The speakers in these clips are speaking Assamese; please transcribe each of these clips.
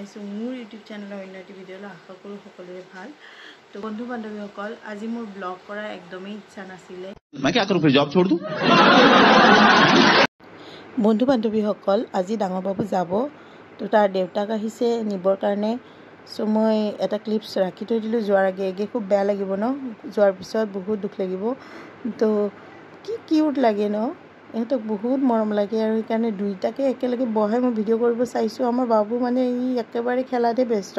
আহিছোঁ মোৰ ইউটিউব চেনেলৰ অন্য এটি ভিডিঅ'লৈ। আশা কৰোঁ সকলোৰে ভাল। তো বন্ধু বান্ধৱীসকল, আজি মোৰ ব্লগ কৰাৰ একদমেই ইচ্ছা নাছিলে। বন্ধু বান্ধৱীসকল, আজি ডাঙৰ বাবু যাব, তো তাৰ দেউতাক আহিছে নিবৰ কাৰণে। চ' মই এটা ক্লিপছ ৰাখি থৈ দিলোঁ যোৱাৰ আগে আগে। খুব বেয়া লাগিব ন, যোৱাৰ পিছত বহুত দুখ লাগিব। তো কি কিউট লাগে ন, ইহঁতক বহুত মৰম লাগে আৰু সেইকাৰণে দুইটাকে একেলগে বহাই মই ভিডিঅ' কৰিব চাইছোঁ। আমাৰ বাবু মানে ই একেবাৰে খেলাতে ব্যস্ত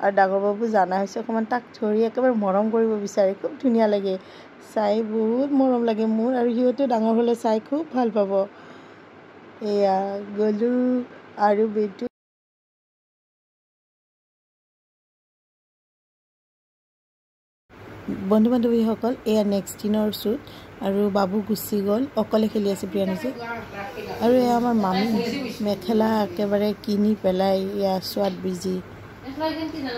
আৰু ডাঙৰ বাবু জানা হৈছে অকণমান তাক ধৰি একেবাৰে মৰম কৰিব বিচাৰে। খুব ধুনীয়া লাগে চাই, বহুত মৰম লাগে মোৰ, আৰু সিহঁতেও ডাঙৰ হ'লে চাই খুব ভাল পাব। এয়া গলু আৰু বেটু। বন্ধু বান্ধৱীসকল, এয়া নেক্সট দিনৰ শ্বুট আৰু বাবু গুচি গ'ল, অকলে খেলি আছে প্ৰিয়ানুজে। আৰু এয়া আমাৰ মামী মেখেলা একেবাৰে কিনি পেলাই এয়া চোৱাত বিজি।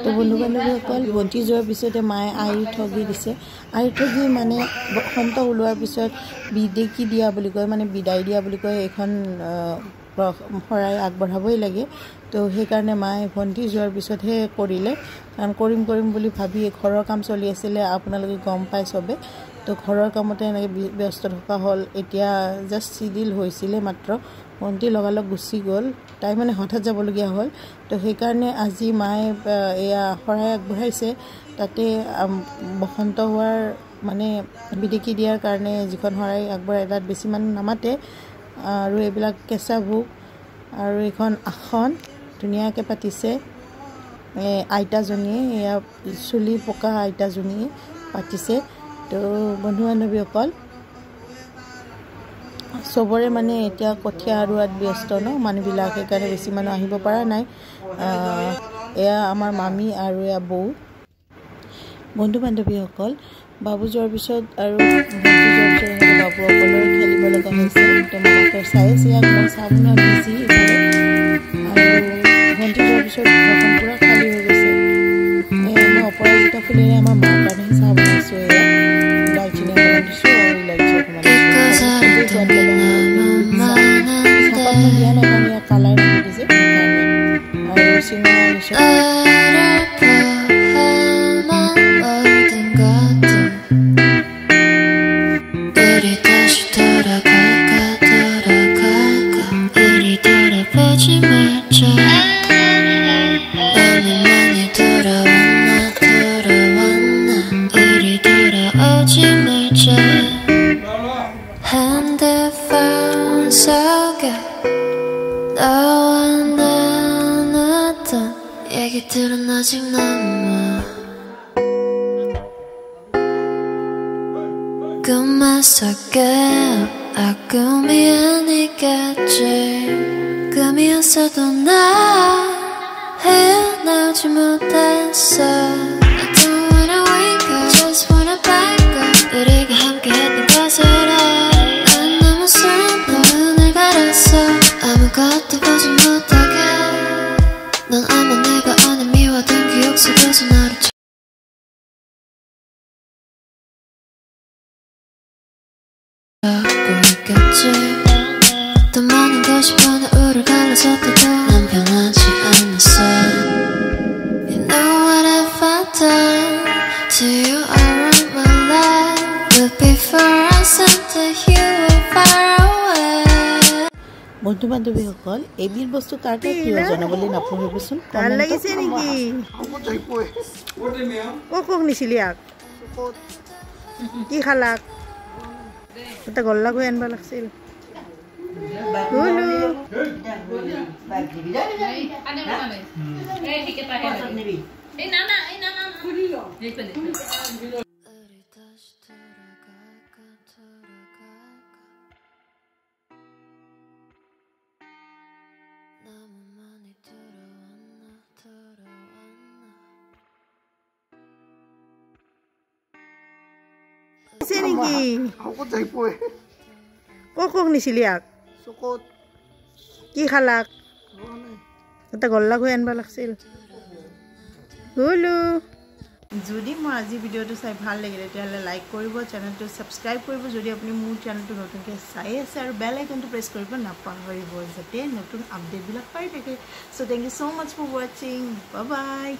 তো বন্ধু বান্ধৱীসকল, ভণ্টি যোৱাৰ পিছতে মায়ে আইৰ ঠগি দিছে। আইৰ ঠগি মানে বসন্ত ওলোৱাৰ পিছত বিদেকি দিয়া বুলি কয়, মানে বিদায় দিয়া বুলি কয়। এইখন শৰাই আগবঢ়াবই লাগে। তো সেইকাৰণে মায়ে ভণ্টি যোৱাৰ পিছতহে কৰিলে, কাৰণ কৰিম বুলি ভাবি ঘৰৰ কাম চলি আছিলে, আপোনালোকে গম পাই চবে। তো ঘৰৰ কামতে এনেকৈ ব্যস্ত থকা হ'ল। এতিয়া জাষ্ট চিডিল হৈছিলে মাত্ৰ, ভণ্টি লগালগ গুচি গ'ল, তাই মানে হঠাৎ যাবলগীয়া হ'ল। তো সেইকাৰণে আজি মায়ে এয়া শৰাই আগবঢ়াইছে। তাতে বসন্ত হোৱাৰ মানে বিদেকি দিয়াৰ কাৰণে যিখন শৰাই আগবঢ়াই তাত বেছি মানুহ নামাতে, আৰু এইবিলাক কেঁচা ভোগ আৰু এইখন আসন ধুনীয়াকৈ পাতিছে আইতাজনীয়ে, এয়া চুলি পকা আইতাজনীয়ে পাতিছে। তো বন্ধু বান্ধৱীসকল, চবৰে মানে এতিয়া কঠীয়া ৰোৱাত ব্যস্ত ন মানুহবিলাক, সেইকাৰণে বেছি মানুহ আহিব পৰা নাই। এয়া আমাৰ মামী আৰু এয়া বৌ। বন্ধু বান্ধৱীসকল, বাবু যোৱাৰ পিছত আৰু ভণ্টি যোৱাৰ পিছত এনেকৈ বাবু অকলে খেলিব লগা হৈছে। তো মামাকে চাই আছে, ইয়াক মই চাব নোৱাৰা বিজি এইফালে। আৰু ভণ্টি যোৱাৰ পিছত ঘৰখন পূৰা খালী হৈ গৈছে। মই অপৰাজিতা ফুলেৰে আমাৰ মাৰ কাৰণে চাহ বনাইছোঁ। এয়া দালচিনি অকণমান দিছোঁ আৰু ইলাচি অকণমান দিছোঁ। চাহপাত মই দিয়া নাই কাৰণ ইয়াৰ কালাৰ ৰাখি দিছে সেইকাৰণে। আৰু চিঙৰা আনিছোঁ। 얘기들은 아직 남아. 꿈만 속에 꿈이 아니겠지. 꿈이었어도 나 헤어나오지 못했어. I don't wanna wake up, just wanna back up. 우리가 함께했던 것을 난 너무 슬퍼. 눈을 가렸어, 아무것도 보지 못하게. 넌 아마 내가 아는 미워둔 기억 속에서 나를 찾고 있겠지. 더 많은 것이 변해 우릴 갈라졌다도 난 변하지 않았어. You know what have I done to you? I wrote my life, but before I sent it you were far away. বন্ধু বান্ধৱীসকল, এবিধ বস্তু কাৰ কাৰ প্ৰিয় জনাবলৈ নাপাহৰিবচোন। ভাল লাগিছে নেকি? কক নিছিলি আক কি খালাক? এটা গল্লা গৈ আনবা লাগছিল। কক নিছিলি আক কি খালাক? এটা গল্লা গৈ আনবা লাগছিল। যদি মোৰ আজি ভিডিঅ'টো চাই ভাল লাগিলে তেতিয়াহ'লে লাইক কৰিব চেনেলটো ছাবস্ক্ৰাইব কৰিব যদি আপুনি মোৰ চেনেলটো নতুনকৈ চাই আছে আৰু বেল আইকনটো প্ৰেছ কৰিব নাপাহৰিব যাতে নতুন আপডেটবিলাক পাই থাকে so' thank you so' much for ৱাচিং বাই বাই